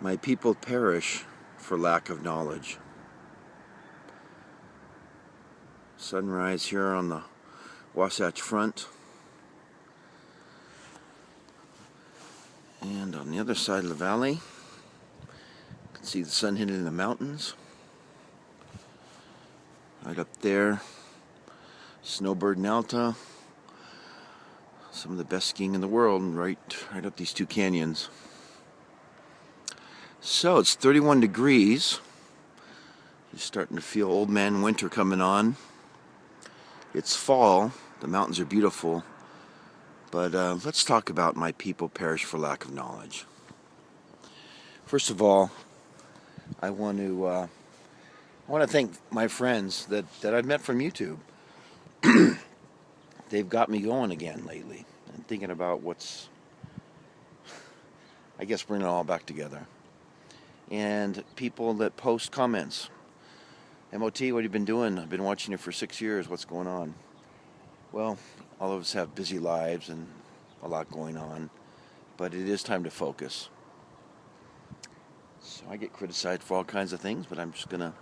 My people perish for lack of knowledge. Sunrise here on the Wasatch Front. And on the other side of the valley, you can see the sun hitting the mountains. Right up there, Snowbird and Alta. Some of the best skiing in the world, and right up these two canyons. So it's 31 degrees. You're starting to feel old man winter coming on. It's fall. The mountains are beautiful. But let's talk about my people perish for lack of knowledge. First of all, I want to thank my friends that I've met from YouTube. They've got me going again lately and thinking about what's, I guess, bringing it all back together. And people that post comments. MOT, what have you been doing? I've been watching you for 6 years. What's going on? Well, all of us have busy lives and a lot going on, but it is time to focus. So I get criticized for all kinds of things, but I'm just going to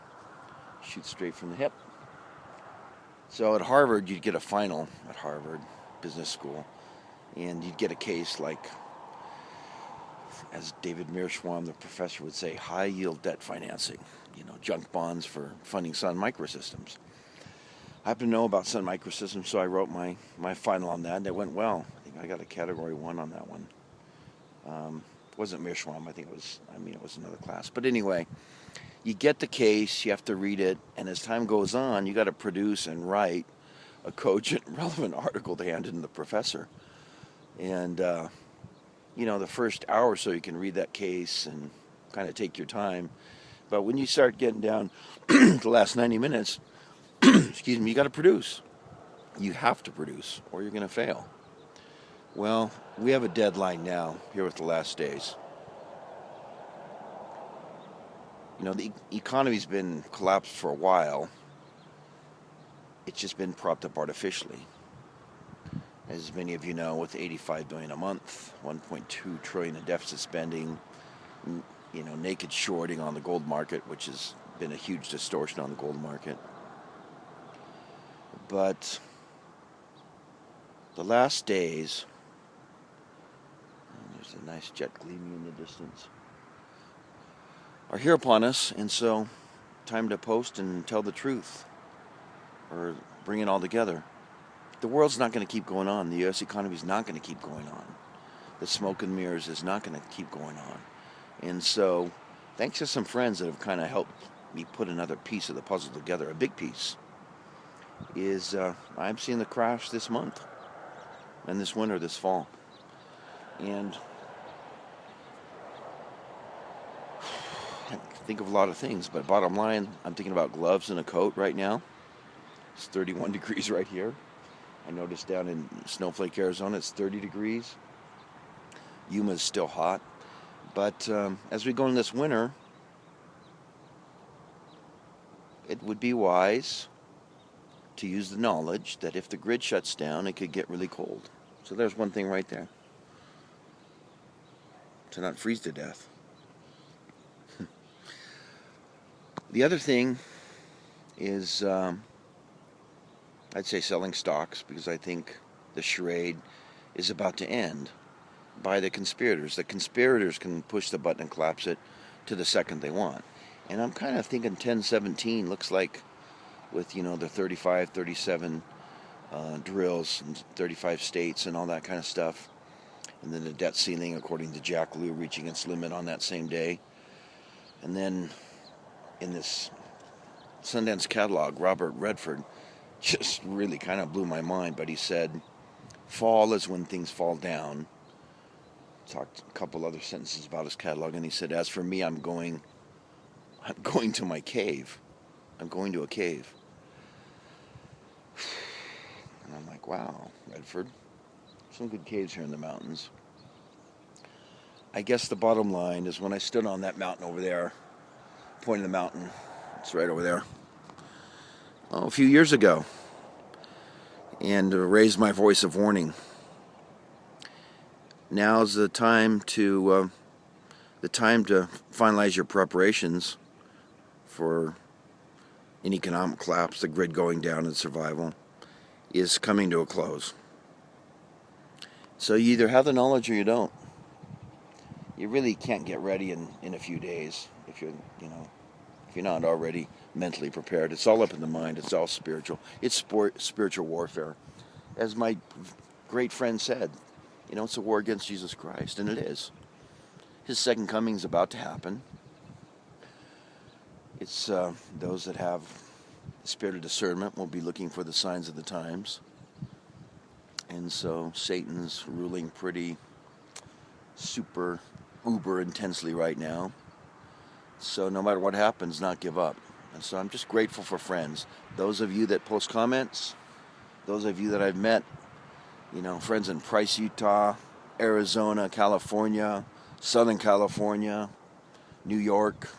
shoot straight from the hip. So at Harvard, you'd get a final at Harvard Business School, and you'd get a case like, as David Mearshwam, the professor, would say, high-yield debt financing, junk bonds for funding Sun Microsystems. I happen to know about Sun Microsystems, so I wrote my final on that, and it went well. I think I got a Category 1 on that one. It wasn't Mearshwam, I think it was another class. But anyway, you get the case, you have to read it, and as time goes on, you got to produce and write a cogent, relevant article to hand in to the professor. And, the first hour or so you can read that case and kind of take your time. But when you start getting down the last 90 minutes, excuse me, you got to produce. You have to produce, or you're going to fail. Well, we have a deadline now, here with the last days. The economy's been collapsed for a while. It's just been propped up artificially. As many of you know, with $85 billion a month, $1.2 trillion in deficit spending, naked shorting on the gold market, which has been a huge distortion on the gold market. But the last days, there's a nice jet gleaming in the distance, are here upon us, and so time to post and tell the truth, or bring it all together. The world's not going to keep going on. The U.S. economy is not going to keep going on. The smoke and mirrors is not going to keep going on. And so, thanks to some friends that have kind of helped me put another piece of the puzzle together, a big piece, is I'm seeing the crash this month, and this winter, this fall. And I think of a lot of things, but bottom line, I'm thinking about gloves and a coat right now. It's 31 degrees right here. I noticed down in Snowflake, Arizona, it's 30 degrees. Yuma's still hot. But as we go in this winter, it would be wise to use the knowledge that if the grid shuts down, it could get really cold. So there's one thing right there. To not freeze to death. The other thing is, I'd say selling stocks, because I think the charade is about to end by the conspirators. The conspirators can push the button and collapse it to the second they want. And I'm kind of thinking 1017 looks like, with, the 35, 37 drills and 35 states and all that kind of stuff. And then the debt ceiling, according to Jack Lew, reaching its limit on that same day. And then in this Sundance catalog, Robert Redford just really kind of blew my mind, but he said, fall is when things fall down. Talked a couple other sentences about his catalog, and he said, as for me, I'm going to my cave. I'm going to a cave. And I'm like, wow, Redford, some good caves here in the mountains. I guess the bottom line is when I stood on that mountain over there, pointing the mountain, it's right over there, a few years ago, and raised my voice of warning. Now's the time to the time to finalize your preparations for an economic collapse, the grid going down and survival, is coming to a close. So you either have the knowledge or you don't. You really can't get ready in a few days if you're not already mentally prepared. It's all up in the mind. It's all spiritual. It's spiritual warfare. As my great friend said, it's a war against Jesus Christ, and it is. His second coming is about to happen. It's those that have the spirit of discernment will be looking for the signs of the times. And so Satan's ruling pretty super uber intensely right now. So no matter what happens, not give up. And so I'm just grateful for friends. Those of you that post comments, those of you that I've met, friends in Price, Utah, Arizona, California, Southern California, New York,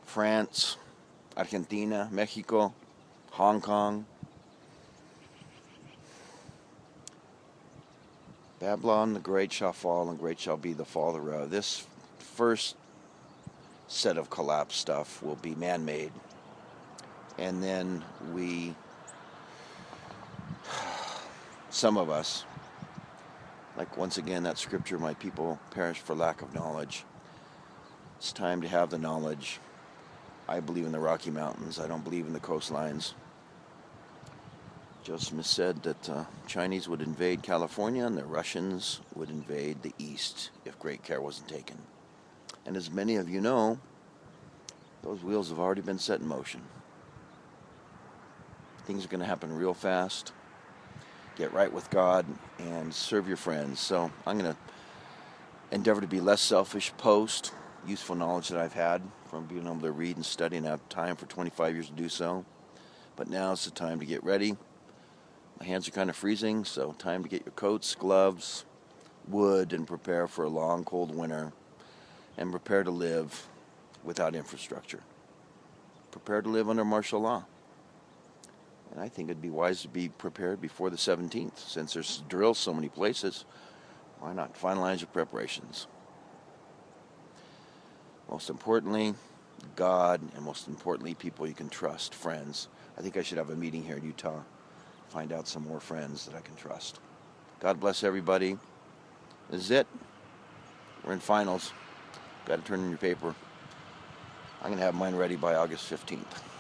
France, Argentina, Mexico, Hong Kong. Babylon the Great shall fall, and great shall be the fall thereof. This first set of collapse stuff will be man-made. And then some of us, like once again that scripture, my people perish for lack of knowledge. It's time to have the knowledge. I believe in the Rocky Mountains. I don't believe in the coastlines. Joseph Smith said that Chinese would invade California and the Russians would invade the East if great care wasn't taken. And as many of you know, those wheels have already been set in motion. Things are going to happen real fast. Get right with God and serve your friends. So I'm going to endeavor to be less selfish, post useful knowledge that I've had from being able to read and study and have time for 25 years to do so. But now it's the time to get ready. My hands are kind of freezing, so time to get your coats, gloves, wood, and prepare for a long, cold winter. And prepare to live without infrastructure. Prepare to live under martial law. And I think it'd be wise to be prepared before the 17th. Since there's drills so many places, why not finalize your preparations? Most importantly, God, and most importantly, people you can trust, friends. I think I should have a meeting here in Utah. Find out some more friends that I can trust. God bless everybody. This is it. We're in finals. Got to turn in your paper. I'm going to have mine ready by August 15th.